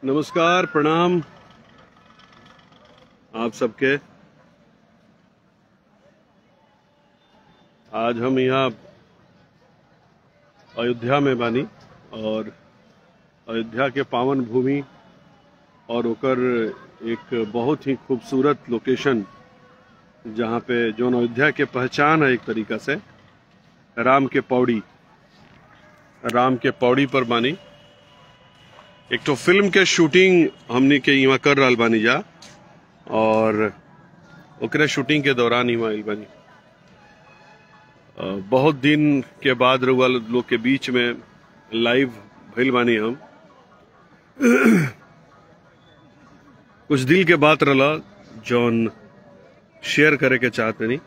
नमस्कार, प्रणाम आप सबके। आज हम यहाँ अयोध्या में बानी और अयोध्या के पावन भूमि और ओकर एक बहुत ही खूबसूरत लोकेशन जहाँ पे जो अयोध्या के पहचान है एक तरीका से राम के पौड़ी पर बानी। एक तो फिल्म के शूटिंग हमने के यहाँ कर रहा बानी जा और ओकरे शूटिंग के दौरान ही आइल बानी। बहुत दिन के बाद रउआ लोग के बीच में लाइव भइल बानी हम। कुछ दिल के बात रहा जौन शेयर करे के चाहते नहीं।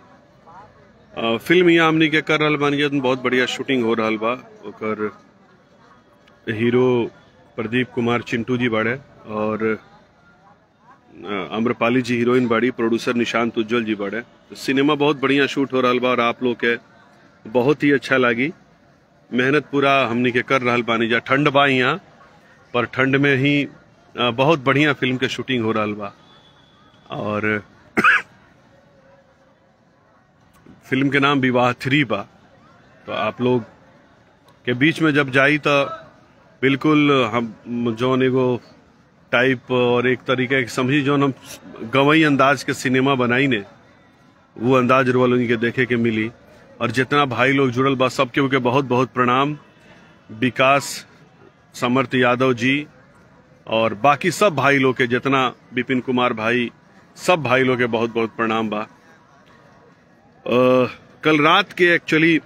फिल्म यहाँ हमनी के कर रहा बानी जन बहुत बढ़िया शूटिंग हो रहा बा। ओकर हीरो प्रदीप कुमार चिंटू जी बाड़े और आम्रपाली जी हीरोइन बाड़ी, प्रोड्यूसर निशांत उज्जवल जी बाड़े। तो सिनेमा बहुत बढ़िया शूट हो रहा बा और आप लोग के बहुत ही अच्छा लगी। मेहनत पूरा हमनी के कर रहा बानी जा। ठंड बा यहाँ पर ठंड में ही बहुत बढ़िया फिल्म के शूटिंग हो रहा बा और फिल्म के नाम विवाह 3 बा। तो आप लोग के बीच में जब जाई तो बिल्कुल हम जौन एगो टाइप और एक तरीके की समझी जौन हम गवई अंदाज के सिनेमा बनाई ने वो अंदाज रोल के देखे के मिली। और जितना भाई लोग जुड़ल बा सबके के बहुत बहुत प्रणाम। विकास समर्थ यादव जी और बाकी सब भाई लोग के, जितना विपिन कुमार भाई, सब भाई लोग के बहुत बहुत प्रणाम बा। कल रात के एक्चुअली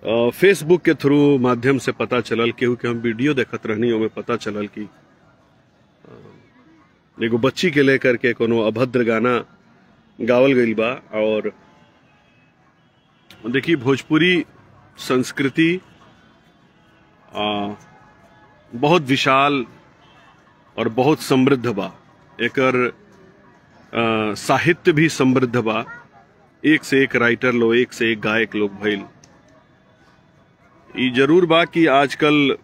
फेसबुक के थ्रू माध्यम से पता चलल केहू के हम वीडियो देखत रहनी, ओमे पता चलल कि एगो बच्ची के लेकर के कोनो अभद्र गाना गावल गईल बा। और देखिए भोजपुरी संस्कृति बहुत विशाल और बहुत समृद्ध बा। एकर साहित्य भी समृद्ध बा। एक से एक राइटर लोग, एक से एक गायक लोग भइल। ये जरूर बा कि आजकल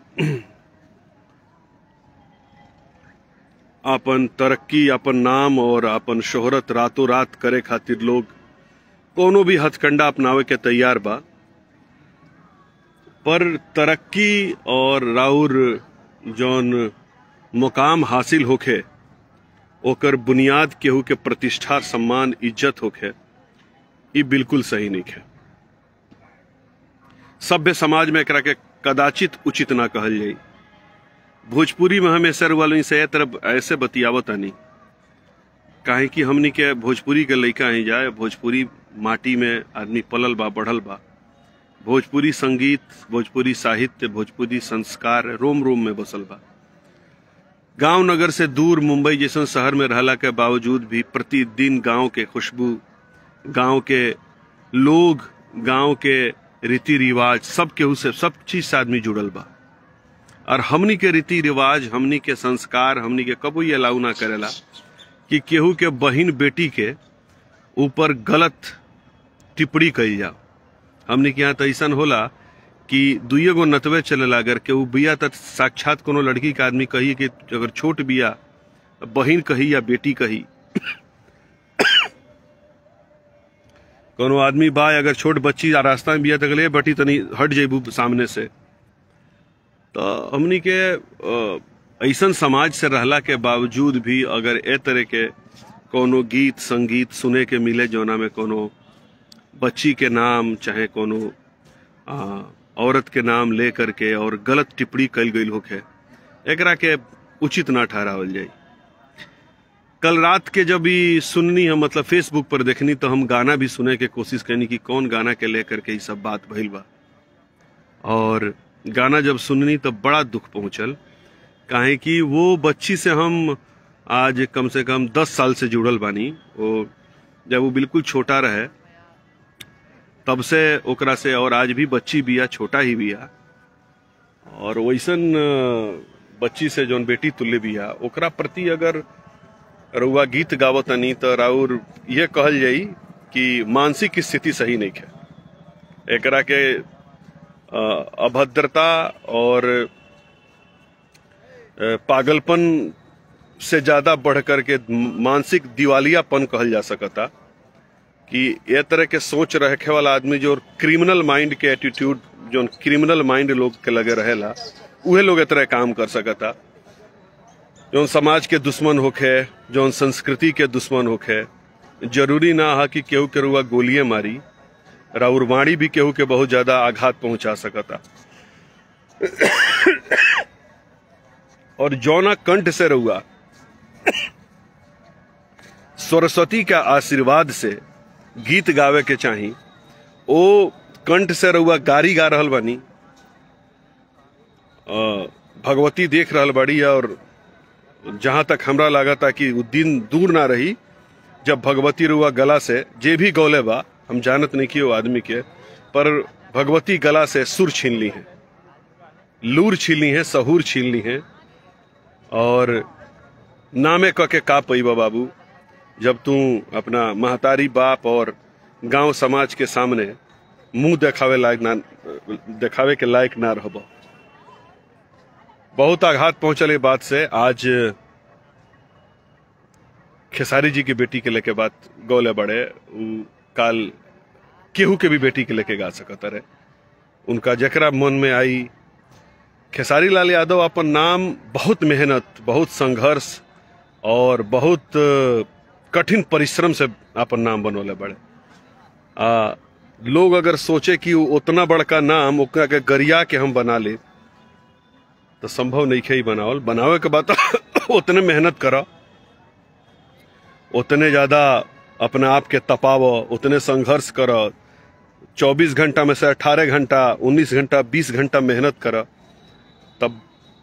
अपन तरक्की, अपन नाम और अपन शोहरत रातों रात करे खातिर लोग कोनो भी हथकंडा अपनावे के तैयार बा। पर तरक्की और राउर जौन मुकाम हासिल होखे ओकर बुनियाद केहू के प्रतिष्ठा, सम्मान, इज्जत होखे, ये बिल्कुल सही नहीं है। सभ्य समाज में एकरा के कदाचित उचित ना कहल जाई। भोजपुरी में हमेशा वालों से तरफ ऐसे बतियावत नहीं काहे कि हमनी के भोजपुरी के लइका ही जाए। भोजपुरी माटी में आदमी पलल बा, बढ़ल बा। भोजपुरी संगीत, भोजपुरी साहित्य, भोजपुरी संस्कार रोम रोम में बसल बा। गांव नगर से दूर मुंबई जैसे शहर में रहला के बावजूद भी प्रतिदिन गांव के खुशबू, गांव के लोग, गांव के रीति रिवाज, सब केहू से, सब चीज से आदमी जुड़ल बा। और हमनी के रीति रिवाज, हमनी के संस्कार, हमनी के कबो ये अलाउ ना करेला कि केहू के बहिन बेटी के ऊपर गलत टिप्पणी कही जाओ। हमनी के यहाँ तो ऐसा होला कि दुइये गो नतवे चलेला। अगर केहू बिया तो साक्षात कोनो लड़की के आदमी कही कि अगर छोट बिया बहिन कही या बेटी कही। कोनो आदमी बा अगर छोट बच्ची रास्ता में बिया तक ले बटी तनी हट जेबू सामने से। तो हमनी के ऐसन समाज से रहला के बावजूद भी अगर ए तरह के कोनो गीत संगीत सुने के मिले जोना में कोनो बच्ची के नाम चाहे कोनो औरत के नाम ले करके और गलत टिप्पणी कल गई होखे, एकरा के उचित ना ठहरावल जाए। कल रात के जब भी सुननी हम, मतलब फेसबुक पर देखनी, तो हम गाना भी सुने के कोशिश करनी कि कौन गाना के लेकर के ये सब बात भइल बा। और गाना जब सुननी तो बड़ा दुख पहुंचल काहे कि वो बच्ची से हम आज कम से कम 10 साल से जुड़ल बानी। वो जब वो बिल्कुल छोटा रहे तब से ओकरा से, और आज भी बच्ची बिया, छोटा ही बिया। और वैसन बच्ची से जौन बेटी तुल्य बिया, ओकरा प्रति अगर रउआ गीत गावतनी तो राउर ये कहल जाई कि मानसिक स्थिति सही नहीं है। एकरा के अभद्रता और पागलपन से ज्यादा बढ़ करके मानसिक दिवालियापन कहल जा सकता कि ये तरह के सोच रखे वाला आदमी जो क्रिमिनल माइंड के एटीट्यूड जो क्रिमिनल माइंड लोग के लगे रहेला उहे लोग ए तरह काम कर सकता। जो समाज के दुश्मन होखे, जो संस्कृति के दुश्मन होखे, जरूरी ना है कि केहू के रुआ गोलियां मारी, राउर वाणी भी केहू के बहुत ज्यादा आघात पहुंचा सकता। और जौना कंठ से रुआ सरस्वती का आशीर्वाद से गीत गावे के चाही, ओ कंठ से रुआ गारी गा रहल बानी, भगवती देख रहल बाड़ी। और जहां तक हमरा लागता कि वो दिन दूर ना रही जब भगवती रुआ गला से जे भी गौले बा, हम जानत नहीं कि वो आदमी के, पर भगवती गला से सुर छीन ली है, लूर छीन ली है, सहूर छीन ली है। और नामे कह के का पैबा बाबू जब तू अपना महतारी बाप और गांव समाज के सामने मुंह देखावे के लायक ना रहबो। बहुत आघात पहुंचल बात से। आज खेसारी जी की बेटी के लेके बात गौले बड़े, काल केहू के भी बेटी के लेके गा सकता रहे। उनका जकरा मन में आई, खेसारी लाल यादव अपन नाम बहुत मेहनत, बहुत संघर्ष और बहुत कठिन परिश्रम से अपन नाम बनोले बड़े। लोग अगर सोचे कि उतना बड़का नाम ओकरा के गरिया के हम बना ले तो संभव नहीं है। बनावल बनावे के बाद उतने मेहनत करा, उतने ज्यादा अपने आप के तपावो, उतने संघर्ष करो। 24 घंटा में से 18 घंटा, 19 घंटा, 20 घंटा मेहनत करा, तब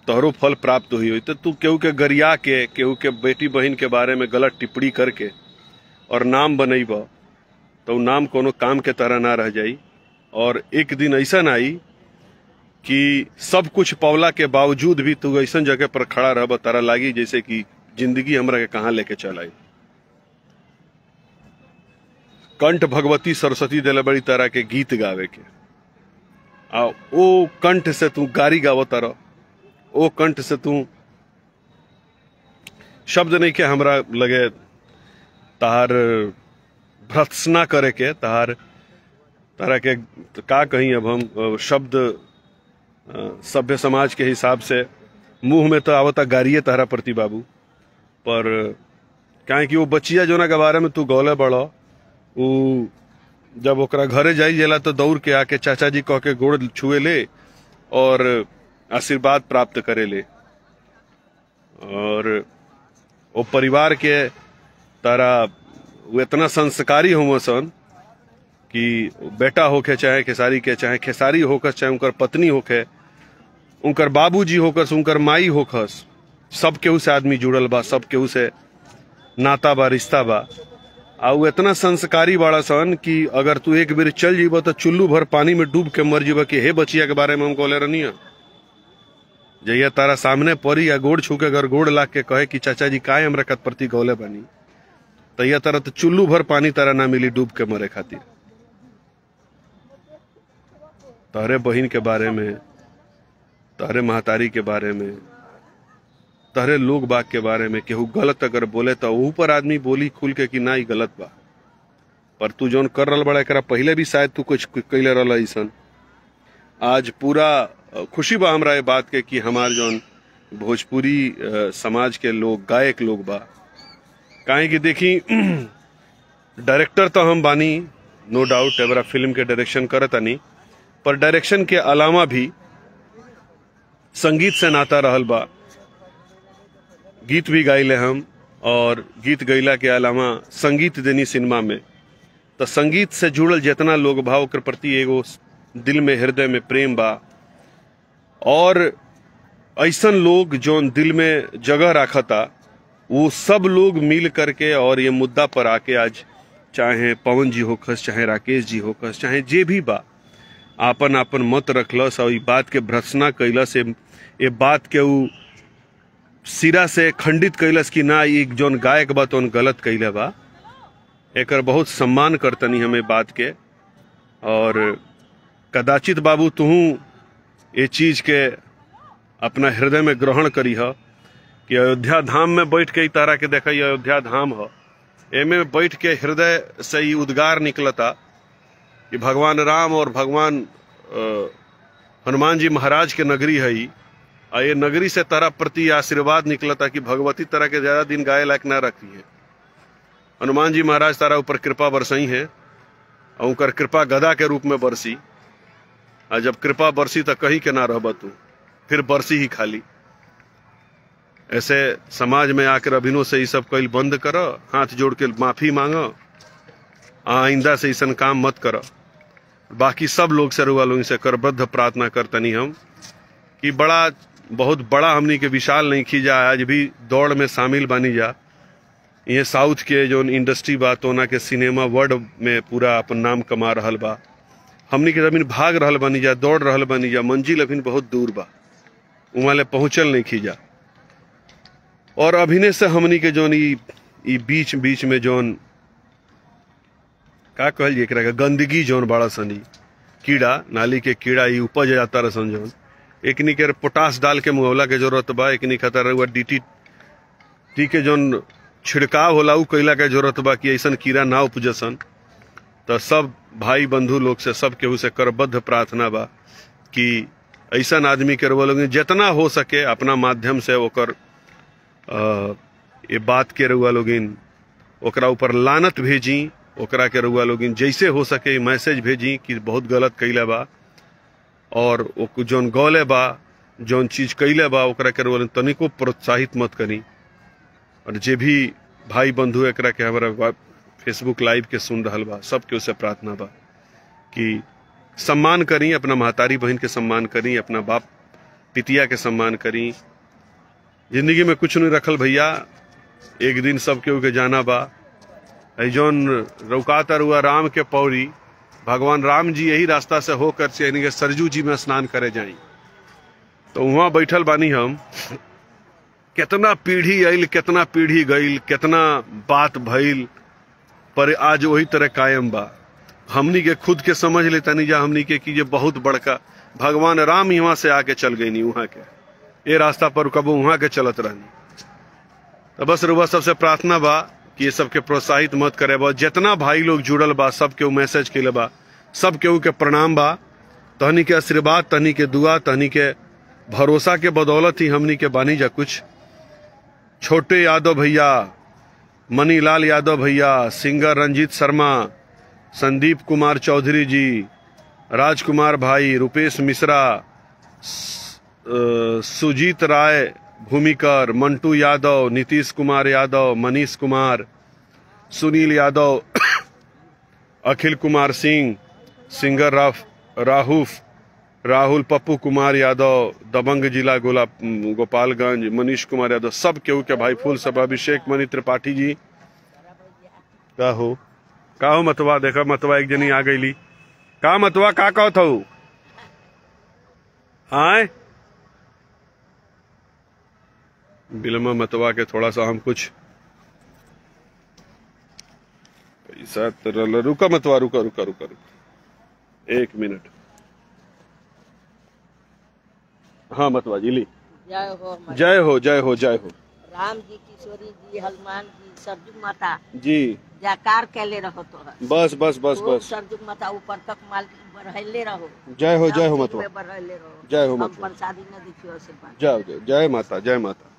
तोहरो फल प्राप्त हुई। तो तू केहू के गरिया के, केहू के बेटी बहन के बारे में गलत टिप्पणी करके और नाम बनैब तो नाम कोनो काम के तरह ना रह जाई। और एक दिन ऐसा आई कि सब कुछ पौला के बावजूद भी तू ऐसा जगह पर खड़ा रह, तारा लागी जैसे कि जिंदगी हमरा के कहाँ लेके चल आई। कंठ भगवती सरस्वती दिले बड़ी तरह के गीत गावे के, आ ओ कंठ से तू गारी गावो तारा, ओ कंठ से तू शब्द नहीं के हमरा लगे तार भर्त्सना करे के, तारा के का कहीं। अब हम शब्द सभ्य समाज के हिसाब से मुंह में तो आवता गारिये तारा प्रति बाबू, पर काहे कि वो बचिया जोना के बारे में तू गौले बड़ो, वो जब ओकरा घरे जाई जेला तो दौड़ के आके चाचा जी कह के गोड़ छुए ले और आशीर्वाद प्राप्त करे ले। और वो परिवार के तारा वो इतना संस्कारी हो सन कि बेटा होके चाहे खेसारी के, चाहे खेसारी होकस, चाहे उनकर पत्नी होके, उनकर बाबूजी होकस, उनकर माई होकस, सब केहू से आदमी जुड़ल बा, सब केहू से नाता बा, रिश्ता बा। आ वो इतना संस्कारी बाड़ा सन कि अगर तू एक बेर चल जीब तो चुल्लू भर पानी में डूब के मर जीब कि हे बचिया के बारे में हम कहले रहनी है। जहिया तारा सामने पड़ी या गोड़ छू के अगर गोड़ लाग के कहे कि चाचा जी काहे हमरा के प्रति गौले बनी, तहिया तारा तो चुल्लू भर पानी तारा ना मिली डूब के मरे खातिर। तहरे बहन के बारे में, तहरे महतारी के बारे में, तहरे लोग बाग के बारे में केहू गलत अगर बोले तो ऊपर आदमी बोली खुल के कि ना ही गलत बा, पर तू जौन कर रहा बड़ा एकरा पहले भी शायद तू कुछ कैले रहा ऐसन। आज पूरा खुशी बा हमरा ये बात के कि हमार जौन भोजपुरी समाज के लोग, गायक लोग बा, काहे कि देखी डायरेक्टर तो हम बानी, नो डाउट, एवरा फिल्म के डायरेक्शन करता नहीं, पर डायरेक्शन के अलावा भी संगीत से नाता रहल बा। गीत भी गाइले हम, और गीत गैला के अलावा संगीत देनी सिनेमा में, तो संगीत से जुड़ल जितना लोग भाव के प्रति एगो दिल में, हृदय में प्रेम बा। और ऐसन लोग जो दिल में जगह रखता, वो सब लोग मिल करके और ये मुद्दा पर आके आज चाहे पवन जी होखस, चाहे राकेश जी होखस, चाहे जे भी बा, आपन आपन मत रखलस और बात के भर्त्सना कैलस, ये बात के उ सिरा से खंडित कैलस कि ना ये जोन गायक बा तो गलत कैले बा। एकर बहुत सम्मान करतनी हमें बात के। और कदाचित बाबू तुहू ये चीज के अपना हृदय में ग्रहण करी है कि अयोध्या धाम में बैठ के तारा के देखा अयोध्या धाम है, एमे बैठ के हृदय से ही उद्गार निकलता कि भगवान राम और भगवान हनुमान जी महाराज के नगरी है ही, और ये नगरी से तारा प्रति आशीर्वाद निकलता कि भगवती तारा के ज्यादा दिन गाये लायक न रखी है। हनुमान जी महाराज तारा ऊपर कृपा बरसई है और उनकर कृपा गदा के रूप में बरसी, और जब कृपा बरसी तो कहीं के ना रहब तू, फिर बरसी ही खाली। ऐसे समाज में आकर अभिनव से ये सब कईल बंद कर, हाथ जोड़ के माफी मांग, आइंदा से ऐसा काम मत कर। बाकी सब लोग से रुआ लोग से करबद्ध प्रार्थना करतनी हम कि बहुत बड़ा हमनी के विशाल नहीं खींचा, आज भी दौड़ में शामिल बनी जा। ये साउथ के जो इंडस्ट्री बा तोना के सिनेमा वर्ल्ड में पूरा अपन नाम कमा रहल बा, हमनी के जमीन भाग रहल बनी जा, दौड़ रहल बनी जा, मंजिल अभी बहुत दूर बा, वहां ले पहुंचल नहीं खींचा। और अभिनय से हमनी के जोन ई बीच बीच में जोन का कहल जी एकरा गंदगी जोन बड़ा सनी कीड़ा नाली के कीड़ा ई उपज जाता रसन, जोन एकनी के पोटास डाल के मुआवला के जरूरत बा, एकनी खतर हुआ DDT के जोन छिड़काव होला उ कैला के जरूरत बा कि ऐसा कीड़ा ना उपजसन। तो सब भाई बंधु लोग से सब केहू से करबद्ध प्रार्थना बा कि ऐसा आदमी के रुआ लोग जितना हो सके अपना माध्यम से ओकर ये बात के रुआ लोगिन ओकरा ऊपर लानत भेजी, ओकरा के रुआ लोगिन जैसे हो सके मैसेज भेजी कि बहुत गलत कैले बा, और जोन गौले बा जोन चीज कैले बा ओकरा के रुआ तनिको प्रोत्साहित मत करी। और जे भी भाई बंधु एकरा के हमारा फेसबुक लाइव के सुन रहल बा, सबके उसे प्रार्थना बा कि सम्मान करी, अपना महतारी बहन के सम्मान करी, अपना बाप पितिया के सम्मान करी। जिंदगी में कुछ नहीं रखल भैया, एक दिन सब केहू के जाना बा। जौन रौकाता रुआ राम के पौरी, भगवान राम जी यही रास्ता से होकर के सरजू जी में स्नान करे जाई, तो वहां बैठल बानी हम। कितना पीढ़ी आइल, कितना पीढ़ी गईल, कितना बात भइल, पर आज वही तरह कायम बा। हमनी के खुद के समझ लेता नहीं जा हमनी के कि ये बहुत बड़का भगवान राम यहाँ से आके चल गई नहीं, वहां के ये रास्ता पर कबो वहां के चलत रहनी। तो बस रुआ सबसे प्रार्थना बा कि ये सबके प्रोत्साहित मत करे बा। जितना भाई लोग जुड़ल बा सब केहू मैसेज के बा, सब केहू के प्रणाम बा। तहनी के आशीर्वाद, तहनी के दुआ, तहनी के भरोसा के बदौलत ही हमनी के बानी जा कुछ। छोटे यादव भैया, मनीलाल यादव भैया, सिंगर रंजीत शर्मा, संदीप कुमार चौधरी जी, राजकुमार भाई, रुपेश मिश्रा, सुजीत राय भूमिकर, मंटू यादव, नीतीश कुमार यादव, मनीष कुमार, सुनील यादव, अखिल कुमार सिंह, सिंगर राहुफ, राहुल पप्पू कुमार यादव, दबंग जिला गोपालगंज, मनीष कुमार यादव, सब केहू के भाई फूल सब, अभिषेक मणि त्रिपाठी जी। का हो मतवा, देखा मतवा एक जनी आ गईली। का मतवा का कहत हूँ? हाँ बिलमा मतवा के थोड़ा सा हम कुछ पैसा रुका मतवा, रुका रुका रुका रुका 1 मिनट। हाँ मतवा जी ली। जय हो जय हो जय हो जय हो। राम जी, किशोरी जी, हनुमान जी, सरजू माता जी जयकार कैले रहो तो बस बस बस बस सरजू माता ऊपर तक माल बढ़ैले रहो। जय हो जय हो मतवा, बढ़ैले रहो। जय हो हम मतवा, प्रसादी न देखियो से जय जय माता, जय माता।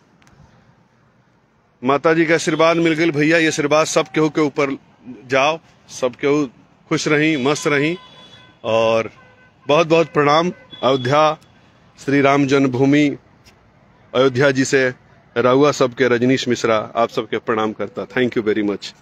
माता जी का आशीर्वाद मिल गई भैया। ये आशीर्वाद सब केहू के ऊपर जाओ, सब केहू खुश रही, मस्त रही। और बहुत बहुत प्रणाम। अयोध्या श्री राम जन्मभूमि अयोध्या जी से रहुआ सबके रजनीश मिश्रा आप सबके प्रणाम करता। थैंक यू वेरी मच।